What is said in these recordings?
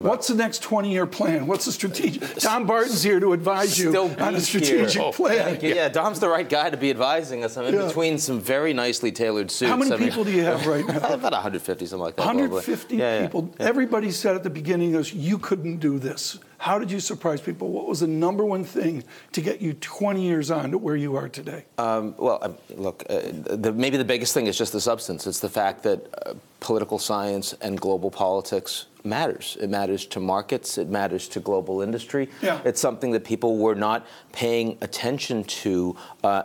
What's the next 20-year plan? What's the strategic? Dom Barton's here to advise you on a strategic plan. Yeah, Dom's the right guy to be advising us. I'm in between some very nicely tailored suits. How many people do you have right now? About 150, something like that. 150 people. Yeah. Everybody said at the beginning, you couldn't do this. How did you surprise people? What was the number one thing to get you 20 years on to where you are today? Look, maybe the biggest thing is just the substance. It's the fact that political science and global politics matters. It matters to markets. It matters to global industry. Yeah. It's something that people were not paying attention to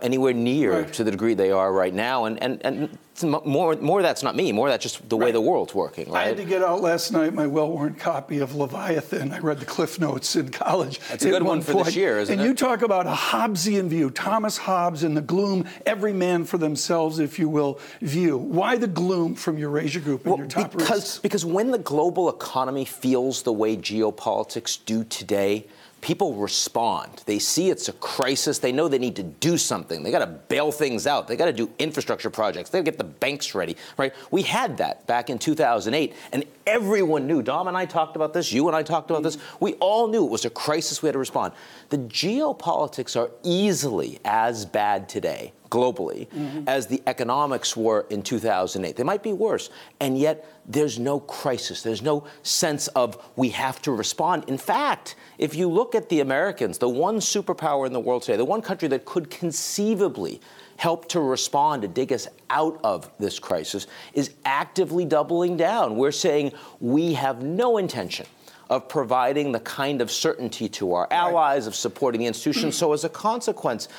anywhere near to the degree they are right now. And more that's not me. More that's just the way the world's working. Right? I had to get out last night my well-worn copy of Leviathan. I read the Cliff Notes in college. That's a good one for this year, isn't it? And you talk about a Hobbesian view, Thomas Hobbes in the gloom, every man for themselves, if you will, view. Why the gloom from Eurasia Group and your top risks? Because when the global economy feels the way geopolitics do today, people respond. They see it's a crisis. They know they need to do something. They got to bail things out. They got to do infrastructure projects. They got to get the banks ready, right? We had that back in 2008, and everyone knew. Dom and I talked about this. You and I talked about this. We all knew it was a crisis. We had to respond. The geopolitics are easily as bad today, globally, as the economics were in 2008. They might be worse, and yet there's no crisis. There's no sense of we have to respond. In fact, if you look at the Americans, the one superpower in the world today, the one country that could conceivably help to respond, to dig us out of this crisis, is actively doubling down. We're saying we have no intention of providing the kind of certainty to our allies, of supporting the institutions. So as a consequence,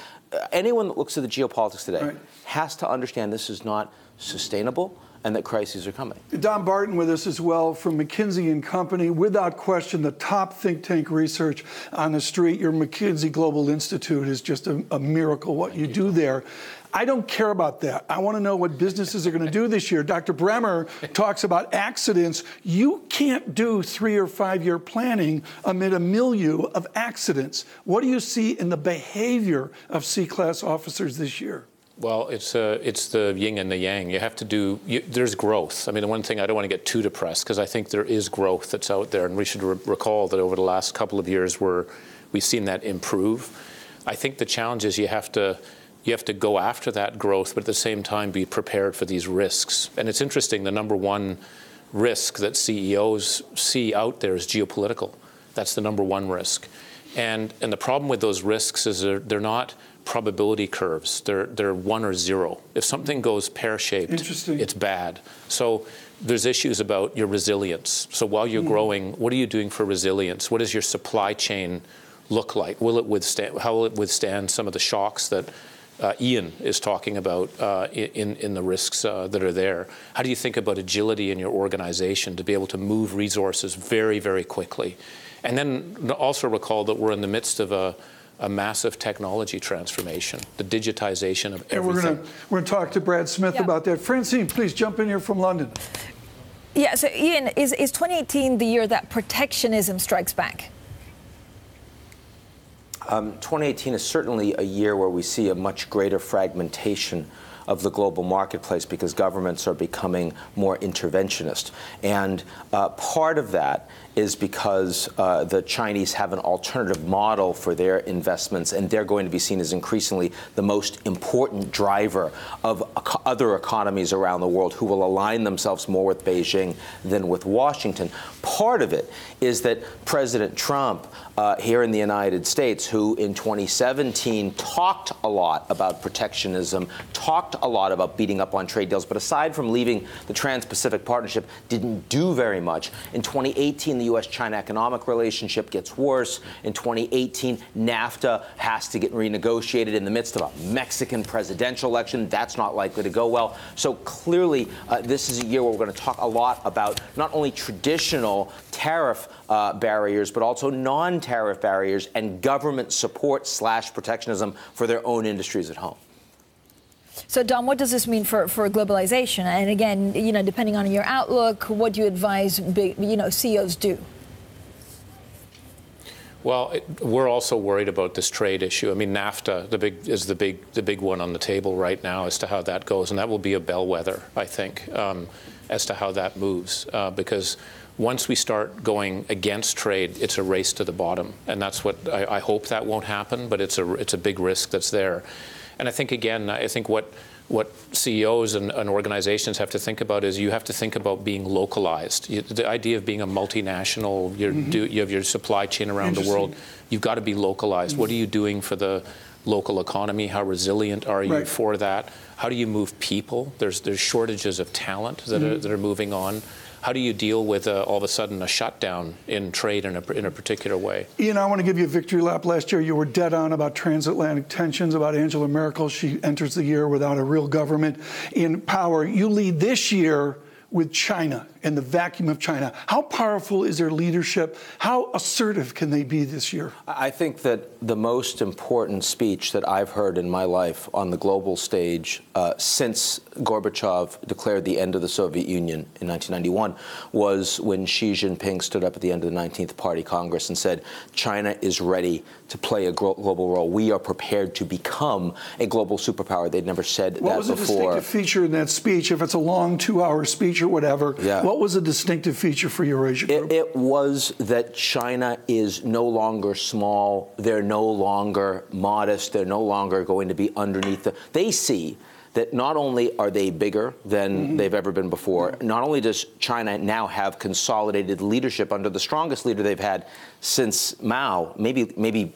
anyone that looks at the geopolitics today has to understand this is not sustainable and that crises are coming. Dom Barton with us as well from McKinsey Company. Without question, the top think tank research on the street. Your McKinsey Global Institute is just a miracle what you do there. I don't care about that. I want to know what businesses are going to do this year. Dr. Bremmer talks about accidents. You can't do 3 or 5 year planning amid a milieu of accidents. What do you see in the behavior of C-class officers this year? Well, it's the yin and the yang. You have to do, there's growth. I mean, the one thing, I don't want to get too depressed because I think there is growth that's out there. And we should recall that over the last couple of years we've seen that improve. I think the challenge is you have to go after that growth, but at the same time be prepared for these risks. And it's interesting, the number one risk that CEOs see out there is geopolitical. That's the number one risk. And the problem with those risks is they're not probability curves. They're 1 or 0. If something goes pear-shaped, it's bad. So there's issues about your resilience. So while you're growing, what are you doing for resilience? What does your supply chain look like? Will it withstand? How will it withstand some of the shocks that Ian is talking about in the risks that are there? How do you think about agility in your organization to be able to move resources very, very quickly? And then also recall that we're in the midst of a massive technology transformation, the digitization of everything. And we're going to talk to Brad Smith about that. Francine, please jump in here from London. Yeah, so Ian, is 2018 the year that protectionism strikes back? 2018 is certainly a year where we see a much greater fragmentation of the global marketplace because governments are becoming more interventionist. And part of that is because the Chinese have an alternative model for their investments, and they're going to be seen as increasingly the most important driver of other economies around the world who will align themselves more with Beijing than with Washington. Part of it is that President Trump here in the United States, who in 2017 talked a lot about protectionism, talked a lot about beating up on trade deals, but aside from leaving the Trans-Pacific Partnership, didn't do very much. In 2018, the U.S.-China economic relationship gets worse. In 2018, NAFTA has to get renegotiated in the midst of a Mexican presidential election. That's not likely to go well. So clearly, this is a year where we're going to talk a lot about not only traditional tariff barriers, but also non-tariff barriers and government support / protectionism for their own industries at home. So, Dom, what does this mean for globalization? And again, depending on your outlook, what do you advise CEOs do? Well, we're also worried about this trade issue. I mean, NAFTA, is the big one on the table right now as to how that goes, and that will be a bellwether, I think, as to how that moves, because once we start going against trade, it's a race to the bottom. And that's what I hope that won't happen, but it's a big risk that's there. And I think, again, what CEOs and organizations have to think about is you have to think about being localized. The idea of being a multinational, you have your supply chain around the world, you've got to be localized. What are you doing for the local economy? How resilient are you for that? How do you move people? There's shortages of talent that are moving on. How do you deal with all of a sudden a shutdown in trade in a particular way? Ian, I want to give you a victory lap. Last year, you were dead on about transatlantic tensions, about Angela Merkel. She enters the year without a real government in power. You lead this year with China and the vacuum of China. How powerful is their leadership? How assertive can they be this year? I think that the most important speech that I've heard in my life on the global stage since Gorbachev declared the end of the Soviet Union in 1991 was when Xi Jinping stood up at the end of the 19th Party Congress and said, China is ready to play a global role. We are prepared to become a global superpower. They'd never said that before. What was a distinctive feature in that speech? If it's a long 2-hour speech or whatever, what was a distinctive feature for Eurasia Group? It was that China is no longer small. They're no longer modest. They're no longer going to be underneath they see that not only are they bigger than they've ever been before, not only does China now have consolidated leadership under the strongest leader they've had since Mao, maybe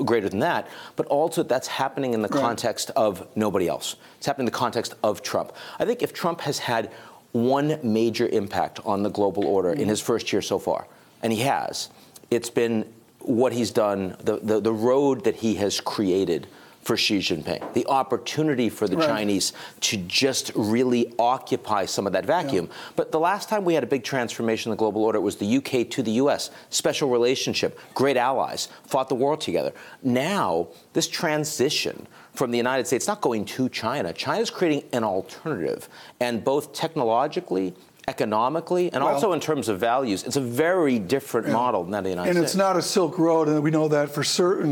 greater than that, but also that's happening in the context of nobody else. It's happening in the context of Trump. I think if Trump has had one major impact on the global order in his first year so far, and he has, it's been what he's done, the road that he has created for Xi Jinping, the opportunity for the Chinese to just really occupy some of that vacuum. But the last time we had a big transformation in the global order, it was the UK to the US, special relationship, great allies, fought the war together. Now, this transition from the United States, not going to China, China's creating an alternative, and both technologically, economically, and also in terms of values, it's a very different model than that of the United States. And it's not a Silk Road, and we know that for certain.